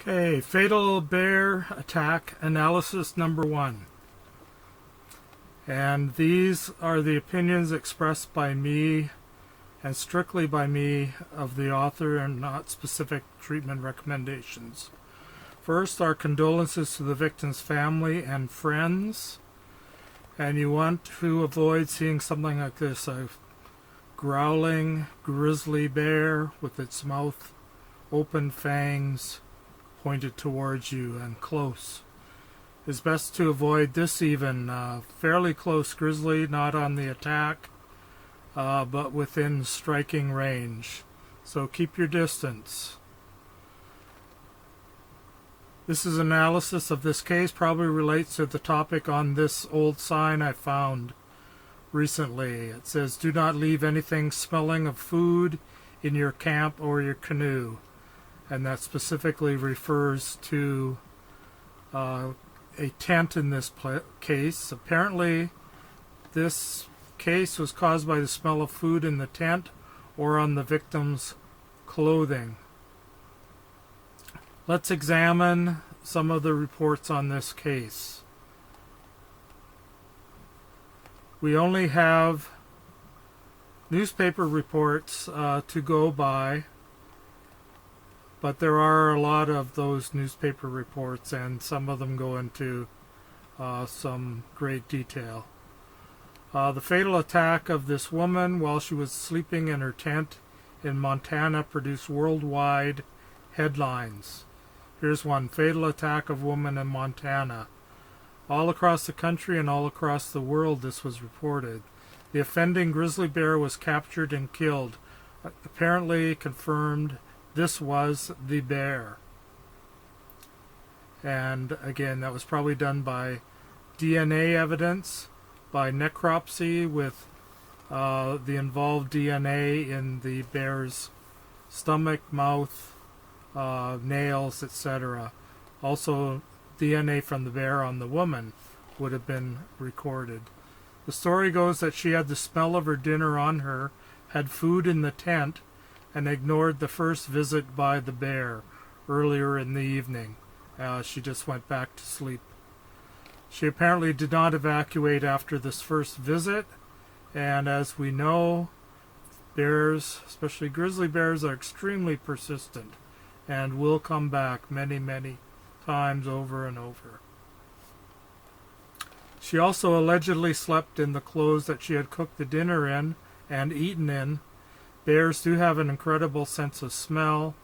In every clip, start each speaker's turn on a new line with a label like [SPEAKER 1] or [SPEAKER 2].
[SPEAKER 1] Okay, fatal bear attack analysis number 1. And these are the opinions expressed by me and strictly by me of the author and not specific treatment recommendations. First, our condolences to the victim's family and friends. And you want to avoid seeing something like this, a growling grizzly bear with its mouth open, fangs pointed towards you and close. It's best to avoid this even. Fairly close grizzly, not on the attack, but within striking range. So keep your distance. This is analysis of this case, probably relates to the topic on this old sign I found recently. It says, "Do not leave anything smelling of food in your camp or your canoe." And that specifically refers to a tent in this case. Apparently, this case was caused by the smell of food in the tent or on the victim's clothing. Let's examine some of the reports on this case. We only have newspaper reports to go by, but there are a lot of those newspaper reports, and some of them go into some great detail. The fatal attack of this woman while she was sleeping in her tent in Montana produced worldwide headlines. Here's one: fatal attack of woman in Montana. All across the country and all across the world this was reported. The offending grizzly bear was captured and killed. Apparently confirmed this was the bear. And again, that was probably done by DNA evidence, by necropsy with the involved DNA in the bear's stomach, mouth, nails, etc. Also, DNA from the bear on the woman would have been recorded. The story goes that she had the smell of her dinner on her, had food in the tent, and ignored the first visit by the bear earlier in the evening. She just went back to sleep. She apparently did not evacuate after this first visit, and as we know, bears, especially grizzly bears, are extremely persistent and will come back many, many times over and over. She also allegedly slept in the clothes that she had cooked the dinner in and eaten in. Bears do have an incredible sense of smell.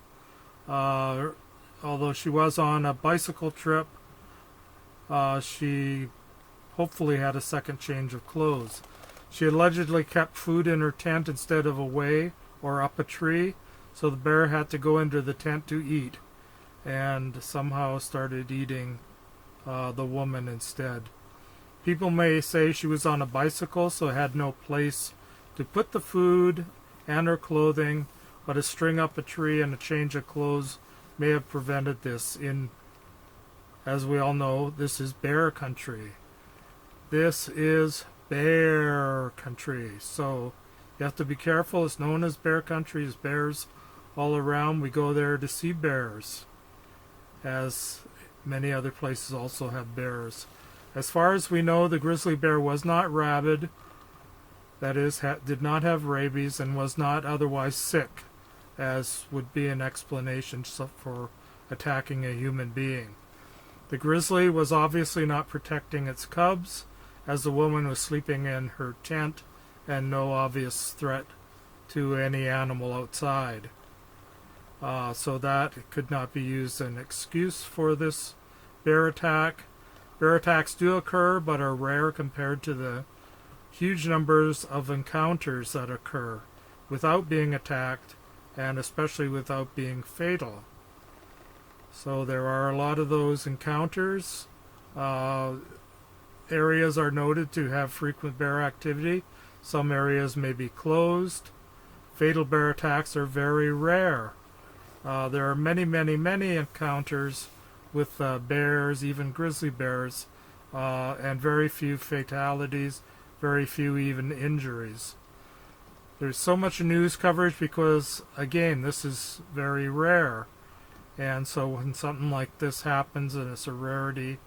[SPEAKER 1] Although she was on a bicycle trip, she hopefully had a second change of clothes. She allegedly kept food in her tent instead of away or up a tree, so the bear had to go into the tent to eat, and somehow started eating the woman instead. People may say she was on a bicycle, so had no place to put the food and her clothing, but a string up a tree and a change of clothes may have prevented this. As we all know, this is bear country. This is bear country, so you have to be careful. It's known as bear country. There's bears all around. We go there to see bears, as many other places also have bears. As far as we know, the grizzly bear was not rabid, that is, did not have rabies, and was not otherwise sick, as would be an explanation for attacking a human being. The grizzly was obviously not protecting its cubs, as the woman was sleeping in her tent, and no obvious threat to any animal outside. So that could not be used as an excuse for this bear attack. Bear attacks do occur, but are rare compared to the huge numbers of encounters that occur without being attacked, and especially without being fatal. So there are a lot of those encounters. Areas are noted to have frequent bear activity. Some areas may be closed. Fatal bear attacks are very rare. There are many, many, many encounters with bears, even grizzly bears, and very few fatalities, very few even injuries. There's so much news coverage because, again, this is very rare. And so when something like this happens and it's a rarity,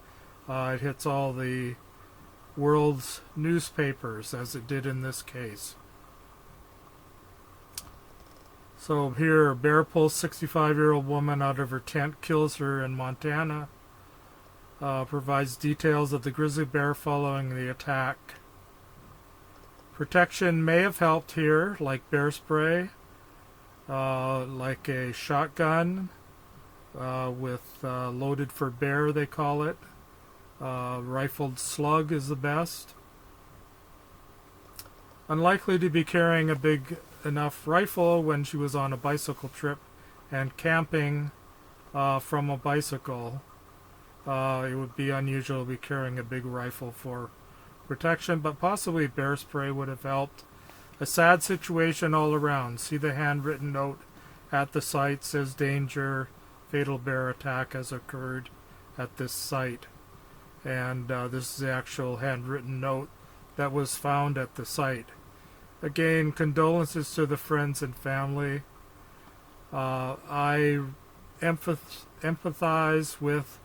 [SPEAKER 1] it hits all the world's newspapers, as it did in this case. So here, a bear pulls 65-year-old woman out of her tent, kills her in Montana. Provides details of the grizzly bear following the attack. Protection may have helped here, like bear spray, like a shotgun with loaded for bear, they call it. Rifled slug is the best. Unlikely to be carrying a big enough rifle when she was on a bicycle trip and camping from a bicycle. It would be unusual to be carrying a big rifle for protection, but possibly bear spray would have helped. A sad situation all around. See the handwritten note at the site, says danger, fatal bear attack has occurred at this site. And this is the actual handwritten note that was found at the site. Again, condolences to the friends and family. I empathize with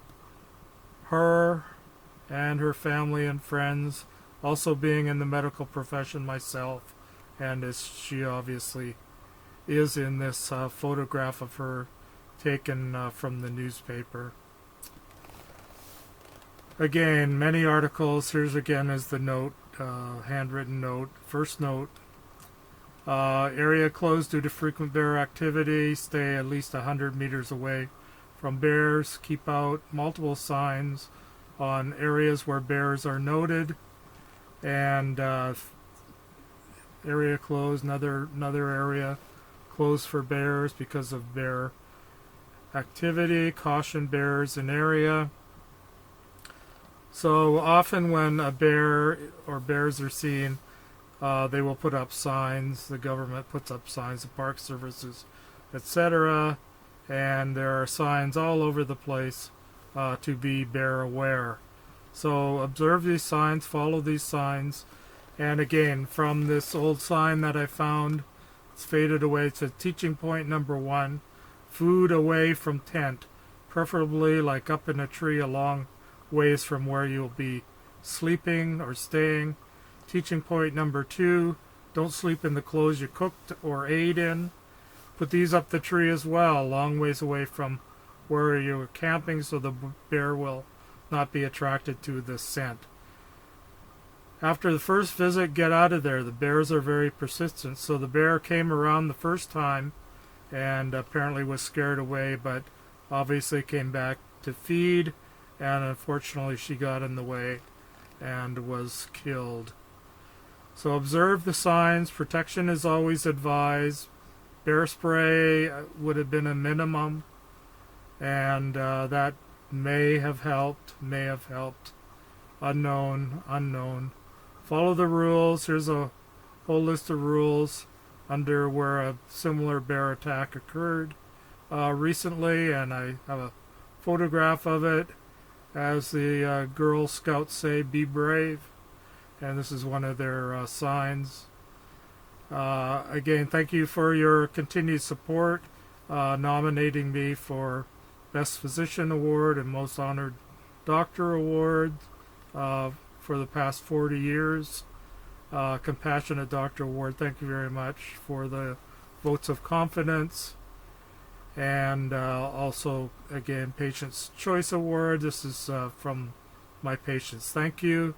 [SPEAKER 1] her and her family and friends, also being in the medical profession myself, and as she obviously is in this photograph of her taken from the newspaper. Again, many articles. Here's again is the note, handwritten note. First note. Area closed due to frequent bear activity. Stay at least 100 meters away from bears. Keep out. Multiple signs on areas where bears are noted. And area closed. Another area closed for bears because of bear activity. Caution bears in area. So often when a bear or bears are seen, they will put up signs. The government puts up signs, the park services, etc. And there are signs all over the place to be bear aware. So observe these signs, follow these signs. And again, from this old sign that I found, it's faded away. It says teaching point number 1, food away from tent, preferably like up in a tree a long ways from where you'll be sleeping or staying. Teaching point number 2, don't sleep in the clothes you cooked or ate in. Put these up the tree as well, long ways away from where you're camping, so the bear will not be attracted to the scent. After the first visit, get out of there. The bears are very persistent. So the bear came around the first time and apparently was scared away, but obviously came back to feed, and unfortunately she got in the way and was killed. So observe the signs. Protection is always advised. Bear spray would have been a minimum, and that may have helped. Unknown. Follow the rules. Here's a whole list of rules under where a similar bear attack occurred recently, and I have a photograph of it. As the Girl Scouts say, be brave. And this is one of their signs. Again, thank you for your continued support, nominating me for Best Physician Award and Most Honored Doctor Award for the past 40 years. Compassionate Doctor Award, thank you very much for the votes of confidence. And also, again, Patient's Choice Award. This is from my patients. Thank you.